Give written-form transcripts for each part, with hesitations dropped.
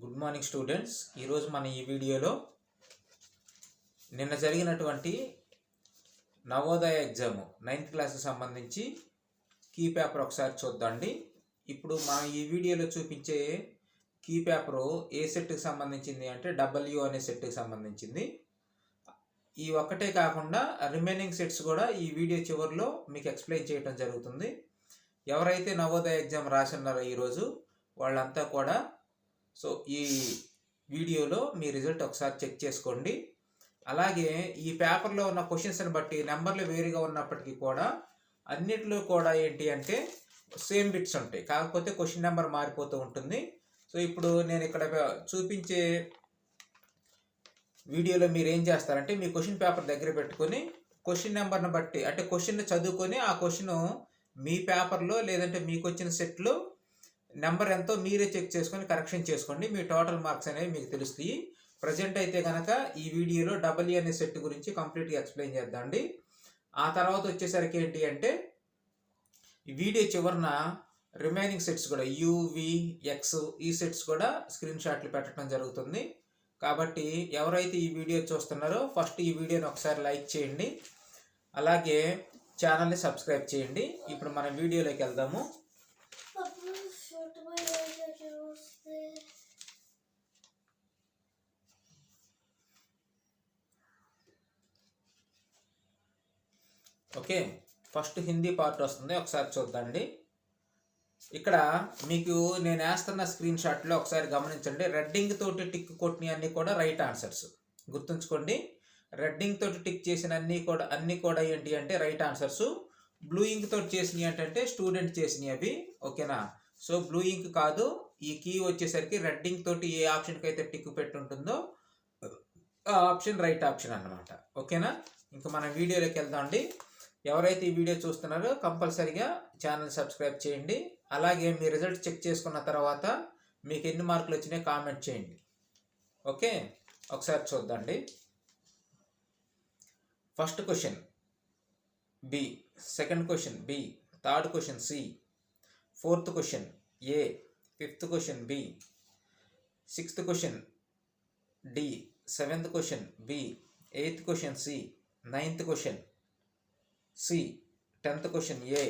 Good morning students. ఈరోజు మన ఈ వీడియోలో నిన్న జరిగినటువంటి నవోదయ ఎగ్జామ్ 9th క్లాస్కి సంబంధించి కీ పేపర్ ఒకసారి చూద్దాండి. ఇప్పుడు మనం ఈ వీడియోలో చూపించే కీ పేపరు ఏ సెట్కి సంబంధించింది అంటే డబ్ల్యూ అనే సెట్కి సంబంధించింది. ఈ ఒక్కటే కాకుండా రిమైనింగ్ సెట్స్ కూడా ఈ వీడియో చివరిలో మీకు ఎక్స్ప్లెయిన్ చేయడం జరుగుతుంది. ఎవరైతే నవోదయ ఎగ్జామ్ రాసిన్నారో ఈరోజు వాళ్ళంతా కూడా ఈ వీడియోలో మీ రిజల్ట్ ఒకసారి చెక్ చేసుకోండి. అలాగే ఈ పేపర్లో ఉన్న క్వశ్చన్స్ని బట్టి నెంబర్లు వేరుగా ఉన్నప్పటికీ కూడా అన్నిటిలో కూడా ఏంటి అంటే సేమ్ బిట్స్ ఉంటాయి, కాకపోతే క్వశ్చన్ నెంబర్ మారిపోతూ ఉంటుంది. ఇప్పుడు నేను ఇక్కడ చూపించే వీడియోలో మీరు ఏం చేస్తారంటే మీ క్వశ్చన్ పేపర్ దగ్గర పెట్టుకొని క్వశ్చన్ నెంబర్ని బట్టి అంటే క్వశ్చన్ చదువుకొని ఆ క్వశ్చన్ మీ పేపర్లో లేదంటే మీకు వచ్చిన సెట్లో నెంబర్ ఎంతో మీరే చెక్ చేసుకొని కరెక్షన్ చేసుకోండి. మీ టోటల్ మార్క్స్ అనేవి మీకు తెలుస్తాయి. ప్రజెంట్ అయితే కనుక ఈ వీడియోలో డబ్ల్యూ అనే సెట్ గురించి కంప్లీట్గా ఎక్స్ప్లెయిన్ చేద్దాండి. ఆ తర్వాత వచ్చేసరికి ఏంటి అంటే ఈ వీడియో చివరన రిమైనింగ్ సెట్స్ కూడా యువిఎక్స్ ఈ సెట్స్ కూడా స్క్రీన్ షాట్లు పెట్టడం జరుగుతుంది. కాబట్టి ఎవరైతే ఈ వీడియో చూస్తున్నారో ఫస్ట్ ఈ వీడియోని ఒకసారి లైక్ చేయండి, అలాగే ఛానల్ని సబ్స్క్రైబ్ చేయండి. ఇప్పుడు మనం వీడియోలోకి వెళ్దాము. ఓకే, ఫస్ట్ హిందీ పార్ట్ వస్తుంది, ఒకసారి చూద్దండి. ఇక్కడ మీకు నేను వేస్తున్న స్క్రీన్ షాట్లో ఒకసారి గమనించండి. రెడ్డింగ్ తోటి టిక్ కొట్టిన అన్నీ కూడా రైట్ ఆన్సర్స్ గుర్తుంచుకోండి. రెడ్డింగ్ తోటి టిక్ చేసిన అన్నీ కూడా ఏంటి అంటే రైట్ ఆన్సర్స్. బ్లూ ఇంక్ తోటి చేసినవి ఏంటంటే స్టూడెంట్ చేసినవి అవి. ఓకేనా? బ్లూ ఇంక్ కాదు, ఈ కీ వచ్చేసరికి రెడ్డింగ్ తోటి ఏ ఆప్షన్కి అయితే టిక్ పెట్టి ఉంటుందో ఆ ఆప్షన్ రైట్ ఆప్షన్ అన్నమాట. ఓకేనా? ఇంకా మనం వీడియోలోకి వెళ్దామండి. ఎవరైతే ఈ వీడియో చూస్తున్నారో కంపల్సరీగా ఛానల్ సబ్స్క్రైబ్ చేయండి. అలాగే మీ రిజల్ట్ చెక్ చేసుకున్న తర్వాత మీకు ఎన్ని మార్కులు వచ్చినాయో కామెంట్ చేయండి. ఓకే, ఒకసారి చూద్దండి. First question B, second question B, third question C, fourth question A, fifth question B, sixth question D, seventh question B, eighth question C, ninth question C, 10th question A.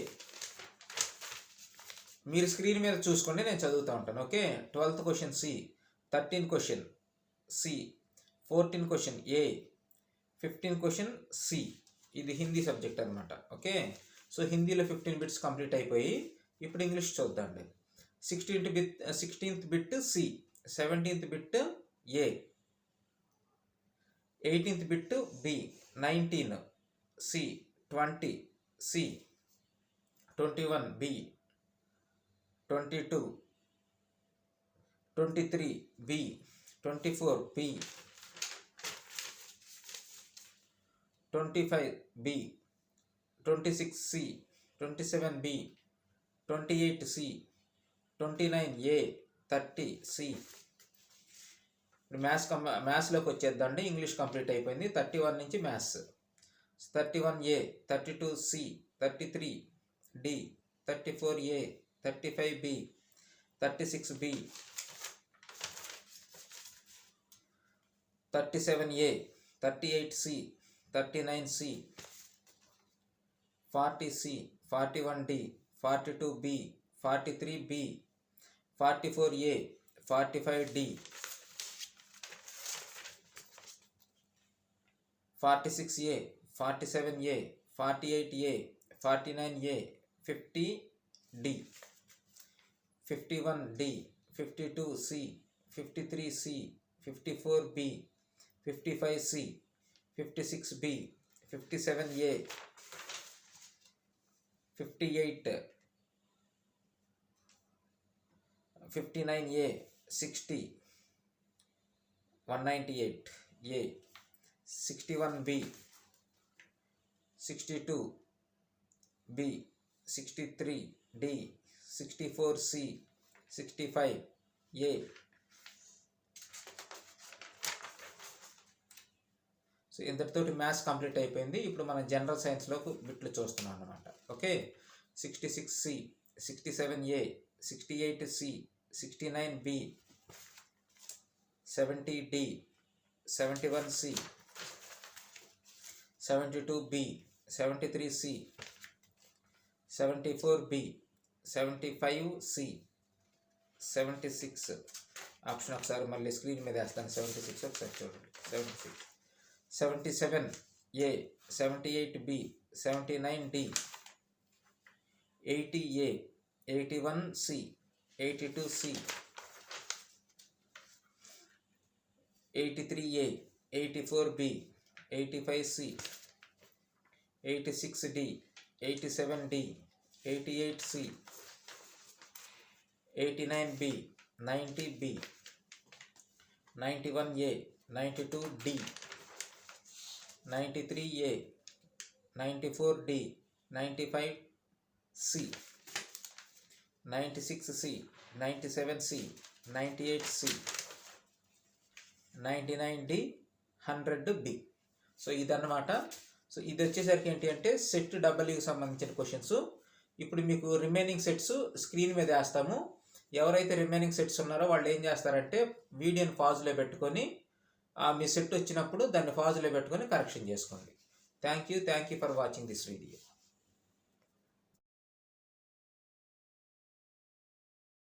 మీరు screen మీద చూసుకోండి, నేను చదువుతూ ఉంటాను. Okay, 12th question C, 13th question C, 14th question A, 15th question C. ఇది Hindi subject అనమాట. Okay, హిందీలో 15 bits complete అయిపోయి ఇప్పుడు ఇంగ్లీష్ చూద్దాండి. 16th bit C, 17th bit A, 18th bit B, 19 C, 20 C, 21 B, 22 23 B, 24 B, 25 B, 26 C, 27 B, 28 C, 29 A, 30 C. ఇప్పుడు మ్యాథ్స్లోకి వచ్చేద్దండి. English complete అయిపోయింది. 31 నుంచి maths. 31 A, 32 C, 33 D, 34 A, 35 B, 36 B, 37 A, 38 C, 39 C, 40 C, 41 D, 42 B, 43 B, 44 A, 45 D, 46 A, 47 A, 48 A, 49 A, 50 D, 51 D, 52 C, 53 C, 54 B, 55 C, 56 B, 57 A, 58, 59 A, 60, 198 A, 61 B, 62 B, 63 D, 64 C, 65 A. ఇంతటితోటి maths complete అయిపోయింది. ఇప్పుడు మనం general సైన్స్లోకి బిట్లు చూస్తున్నాం అన్నమాట. Okay, 66 C, 67 A, 68 C, 69 B, 70D, 71C, 72B, 73C, 74B, 75C, 76 option ఒకసారి మళ్ళీ స్క్రీన్ మీద వేస్తాను. 76 ఒకసారి చూడండి. 76, 77A, 78B, 79D, 80A, 81C, 82C, 83A, 84B, 85C, 86D, 87D, 88C, 89B, 90B, 91A, 92D, 93A, 94D, 95C, 96C, 97C, 98C, 99D, 100B. So ఇదన్నమాట. So ఇది వచ్చేసరికి ఏంటి అంటే సెట్ డబ్ల్యూకి సంబంధించిన క్వశ్చన్స్. ఇప్పుడు మీకు రిమైనింగ్ సెట్స్ స్క్రీన్ మీద వేస్తాము. ఎవరైతే రిమైనింగ్ సెట్స్ ఉన్నారో వాళ్ళు ఏం చేస్తారంటే వీడియోని పాజ్లో పెట్టుకొని మీ సెట్ వచ్చినప్పుడు దాన్ని పాజ్లో పెట్టుకొని కరెక్షన్ చేసుకోండి. Thank you for watching this video.